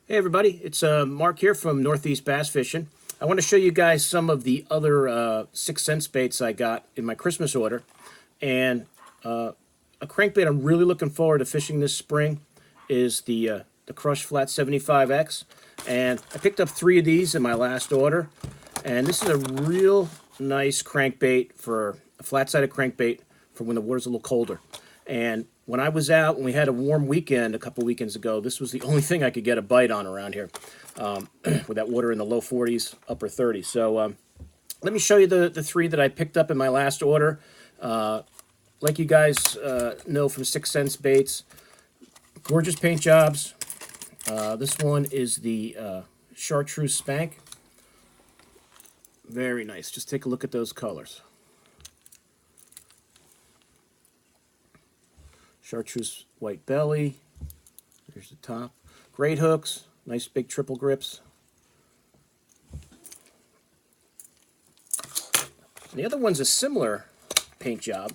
Hey everybody, it's Mark here from Northeast Bass Fishing. I want to show you guys some of the other 6 cents baits I got in my Christmas order, and a crankbait I'm really looking forward to fishing this spring is the Crush Flat 75X, and I picked up 3 of these in my last order, and this is a real nice crankbait for a flat-sided crankbait for when the water's a little colder. And when I was out, when we had a warm weekend a couple weekends ago, this was the only thing I could get a bite on around here, with that water in the low 40s, upper 30s. So let me show you the 3 that I picked up in my last order. Like you guys know from 6 Cents Baits, gorgeous paint jobs. This one is the Chartreuse Spank. Very nice. Just take a look at those colors. Chartreuse white belly. There's the top. Great hooks. Nice big triple grips. And the other one's a similar paint job.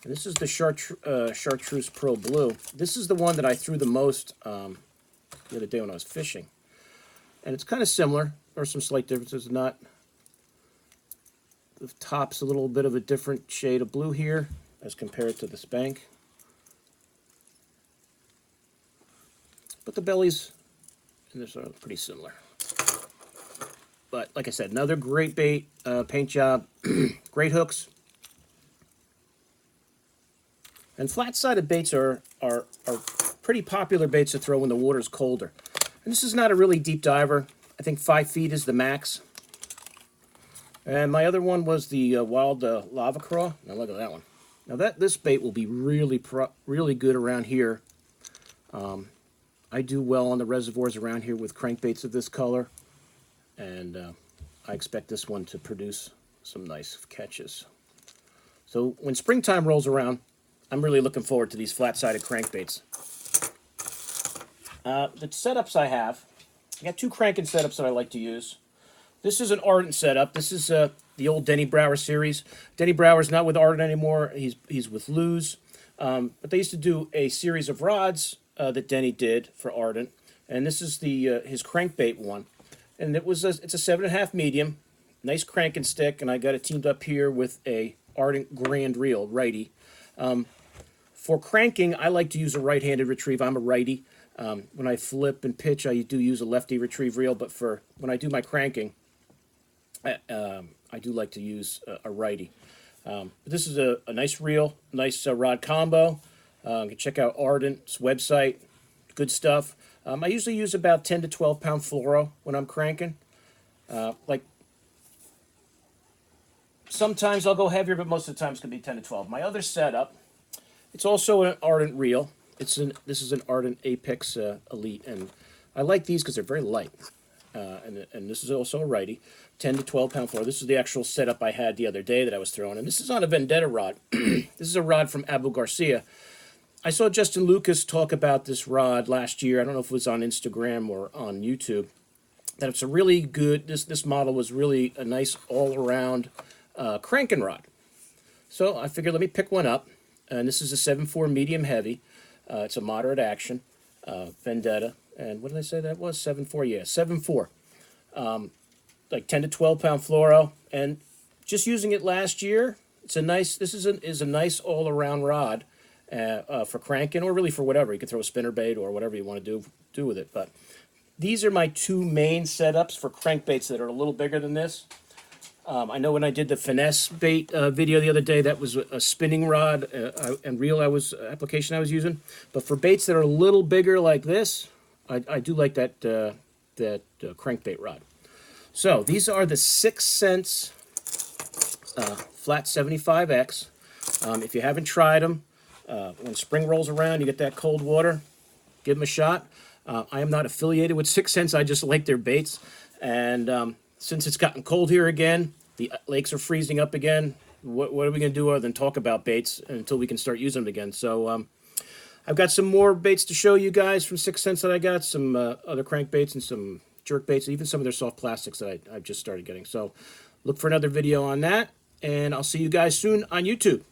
And this is the Chartreuse Pro Blue. This is the one that I threw the most the other day when I was fishing. And it's kind of similar. There are some slight differences. Not the top's a little bit of a different shade of blue here as compared to the Spank. But the bellies and this are pretty similar. But like I said, another great bait, paint job, great hooks. And flat-sided baits are pretty popular baits to throw when the water's colder. And this is not a really deep diver. I think 5 feet is the max. And my other one was the Wild Lava Craw. Now look at that one. Now this bait will be really good around here. I do well on the reservoirs around here with crankbaits of this color, and I expect this one to produce some nice catches. So when springtime rolls around, I'm really looking forward to these flat-sided crankbaits. The setups I got 2 cranking setups that I like to use. This is an Ardent setup. This is the old Denny Brower series. Denny Brower's not with Ardent anymore. He's with Lew's. But they used to do a series of rods that Denny did for Ardent, and this is the his crankbait one, and it's a 7.5 medium, nice cranking stick, and I got it teamed up here with a Ardent Grand Reel righty. For cranking, I like to use a right-handed retrieve. I'm a righty. When I flip and pitch, I do use a lefty retrieve reel, but for when I do my cranking, I do like to use a righty. This is a nice reel, nice rod combo. You can check out Ardent's website, good stuff. I usually use about 10 to 12 pound fluoro when I'm cranking. Like sometimes I'll go heavier, but most of the time it's going to be 10 to 12. My other setup, it's also an Ardent reel. This is an Ardent Apex Elite, and I like these because they're very light. And this is also a righty, 10 to 12 pound fluoro. This is the actual setup I had the other day that I was throwing, and this is on a Vendetta rod. This is a rod from Abu Garcia. I saw Justin Lucas talk about this rod last year. I don't know if it was on Instagram or on YouTube. That it's a really good, this model was really a nice all-around cranking rod. So I figured let me pick one up. And this is a 7.4 medium heavy. It's a moderate action, Vendetta. And what did I say that was? 7.4, yeah, 7.4. Like 10 to 12 pound fluoro. And just using it last year, it's a nice, this is a nice all-around rod. For cranking, or really for whatever. You can throw a spinnerbait or whatever you want to do with it. But these are my 2 main setups for crankbaits that are a little bigger than this. I know when I did the finesse bait video the other day, that was a spinning rod and reel application I was using. But for baits that are a little bigger like this, I do like that crankbait rod. So these are the 6 Cents Flat 75X. If you haven't tried them, when spring rolls around, you get that cold water, give them a shot. I am not affiliated with 6 Cents. I just like their baits. And since it's gotten cold here again, the lakes are freezing up again, what are we going to do other than talk about baits until we can start using them again? So I've got some more baits to show you guys from 6 Cents that I got, some other crankbaits and some jerk baits, even some of their soft plastics that I've just started getting. So look for another video on that, and I'll see you guys soon on YouTube.